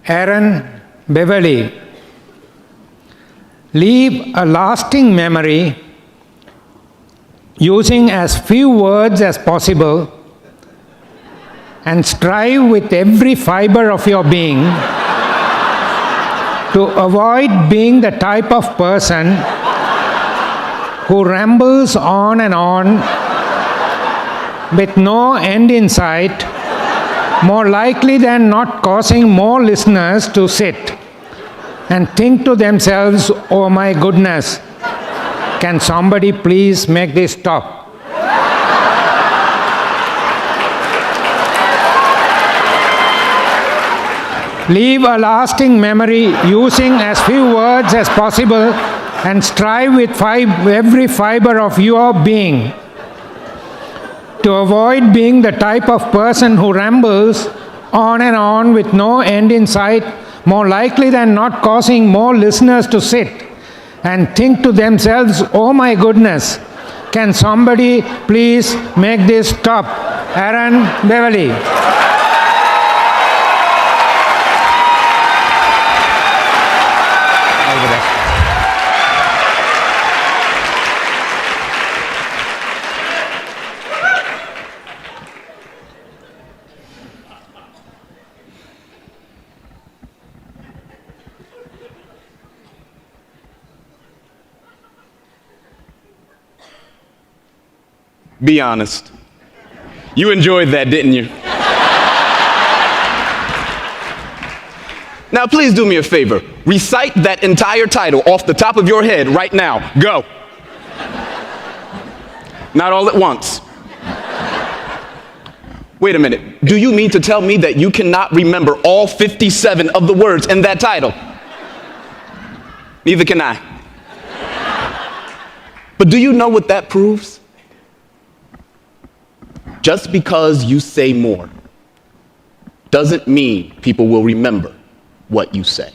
Aaron Beverly. Leave a lasting memory using as few words as possible and strive with every fiber of your being to avoid being the type of person who rambles on and on with no end in sight, more likely than not causing more listeners to sit and think to themselves, "Oh my goodness, can somebody please make this stop?" Leave a lasting memory using as few words as possible and strive with every fiber of your being to avoid being the type of person who rambles on and on with no end in sight, more likely than not causing more listeners to sit and think to themselves, "Oh my goodness, can somebody please make this stop?" Aaron Beverly. Be honest. You enjoyed that, didn't you? Now, please do me a favor. Recite that entire title off the top of your head right now. Go. Not all at once. Wait a minute. Do you mean to tell me that you cannot remember all 57 of the words in that title? Neither can I. But do you know what that proves? Just because you say more doesn't mean people will remember what you say.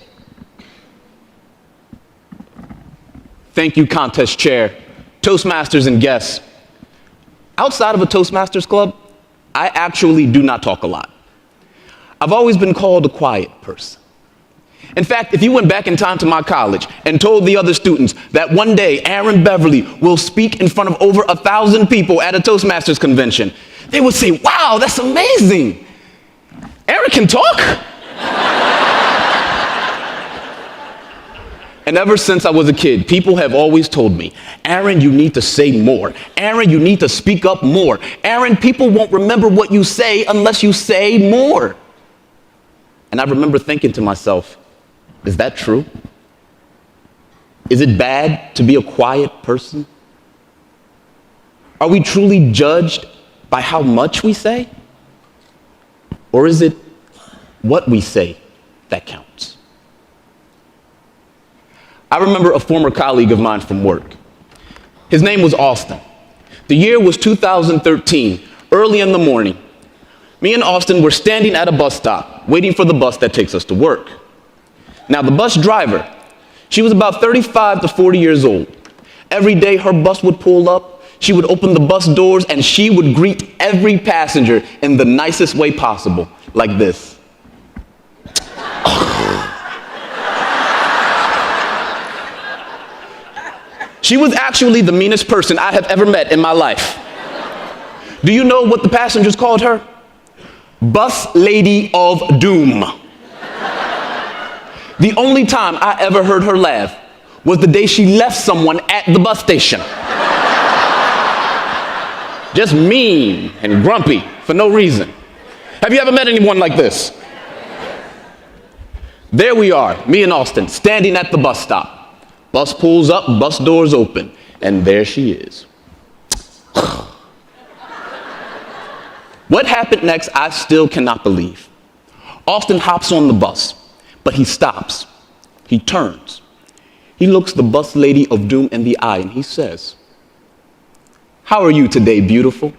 Thank you, contest chair, Toastmasters and guests. Outside of a Toastmasters club, I actually do not talk a lot. I've always been called a quiet person. In fact, if you went back in time to my college and told the other students that one day Aaron Beverly will speak in front of over 1,000 people at a Toastmasters convention, they would say, "Wow, that's amazing. Aaron can talk?" And ever since I was a kid, people have always told me, "Aaron, you need to say more. Aaron, you need to speak up more. Aaron, people won't remember what you say unless you say more." And I remember thinking to myself, is that true? Is it bad to be a quiet person? Are we truly judged by how much we say? Or is it what we say that counts? I remember a former colleague of mine from work. His name was Austin. The year was 2013, early in the morning. Me and Austin were standing at a bus stop, waiting for the bus that takes us to work. Now, the bus driver, she was about 35 to 40 years old. Every day her bus would pull up, she would open the bus doors, and she would greet every passenger in the nicest way possible, like this. She was actually the meanest person I have ever met in my life. Do you know what the passengers called her? Bus Lady of Doom. The only time I ever heard her laugh was the day she left someone at the bus station. Just mean and grumpy for no reason. Have you ever met anyone like this? There we are, me and Austin, standing at the bus stop. Bus pulls up, bus doors open, and there she is. What happened next, I still cannot believe. Austin hops on the bus, but he stops. He turns. He looks the Bus Lady of Doom in the eye, and he says, "How are you today, beautiful?"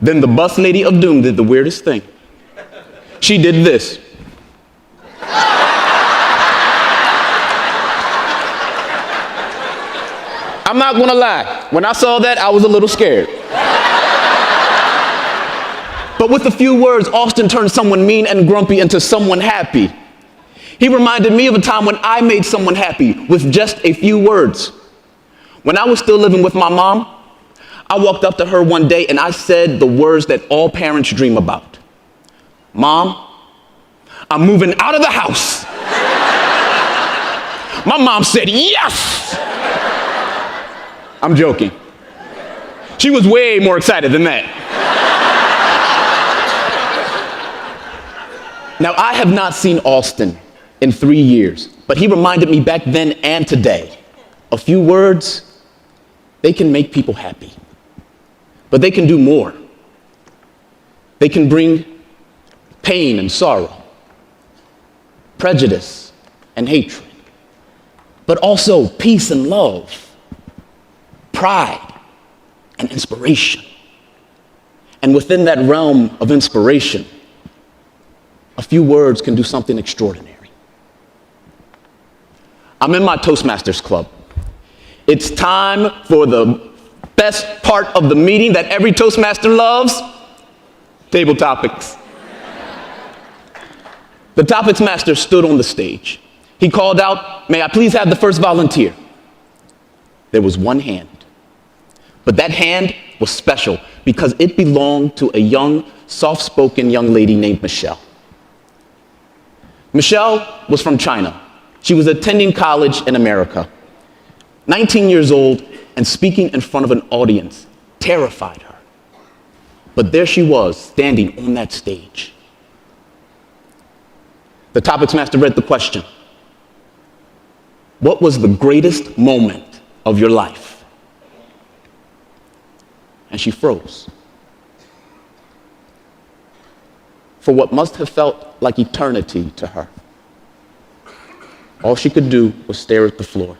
Then the Bus Lady of Doom did the weirdest thing. She did this. I'm not gonna lie, when I saw that, I was a little scared. But with a few words, Austin turned someone mean and grumpy into someone happy. He reminded me of a time when I made someone happy with just a few words. When I was still living with my mom, I walked up to her one day and I said the words that all parents dream about. Mom, I'm moving out of the house. My mom said, yes! I'm joking. She was way more excited than that. Now, I have not seen Austin in 3 years, but he reminded me back then and today, a few words, they can make people happy. But they can do more. They can bring pain and sorrow, prejudice and hatred, but also peace and love, pride and inspiration. And within that realm of inspiration, a few words can do something extraordinary. I'm in my Toastmasters club. It's time for the best part of the meeting that every Toastmaster loves, table topics. The topics master stood on the stage. He called out, "May I please have the first volunteer?" There was one hand, but that hand was special because it belonged to a young, soft-spoken young lady named Michelle. Michelle was from China. She was attending college in America. 19 years old and speaking in front of an audience terrified her. But there she was, standing on that stage. The topics master read the question. What was the greatest moment of your life? And she froze. For what must have felt like eternity to her, all she could do was stare at the floor.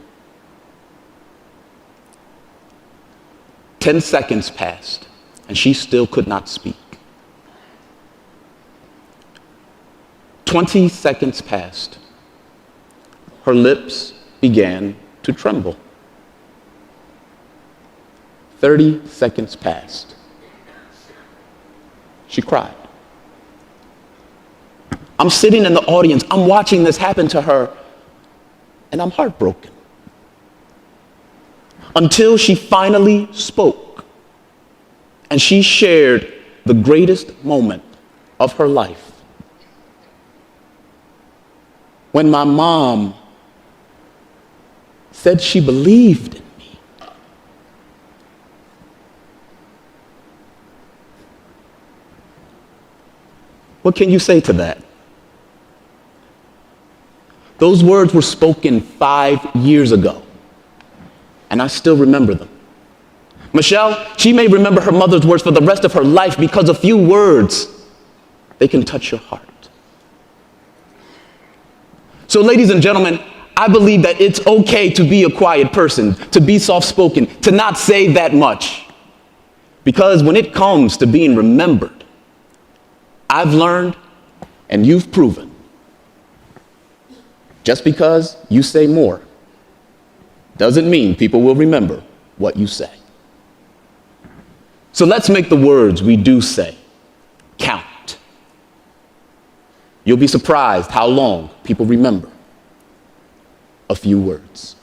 10 seconds passed, and she still could not speak. 20 seconds passed. Her lips began to tremble. 30 seconds passed. She cried. I'm sitting in the audience, I'm watching this happen to her, and I'm heartbroken. Until she finally spoke, and she shared the greatest moment of her life. When my mom said she believed in me. What can you say to that? Those words were spoken 5 years ago, and I still remember them. Michelle, she may remember her mother's words for the rest of her life because a few words, they can touch your heart. So ladies and gentlemen, I believe that it's okay to be a quiet person, to be soft-spoken, to not say that much. Because when it comes to being remembered, I've learned, and you've proven, just because you say more doesn't mean people will remember what you say. So let's make the words we do say count. You'll be surprised how long people remember a few words.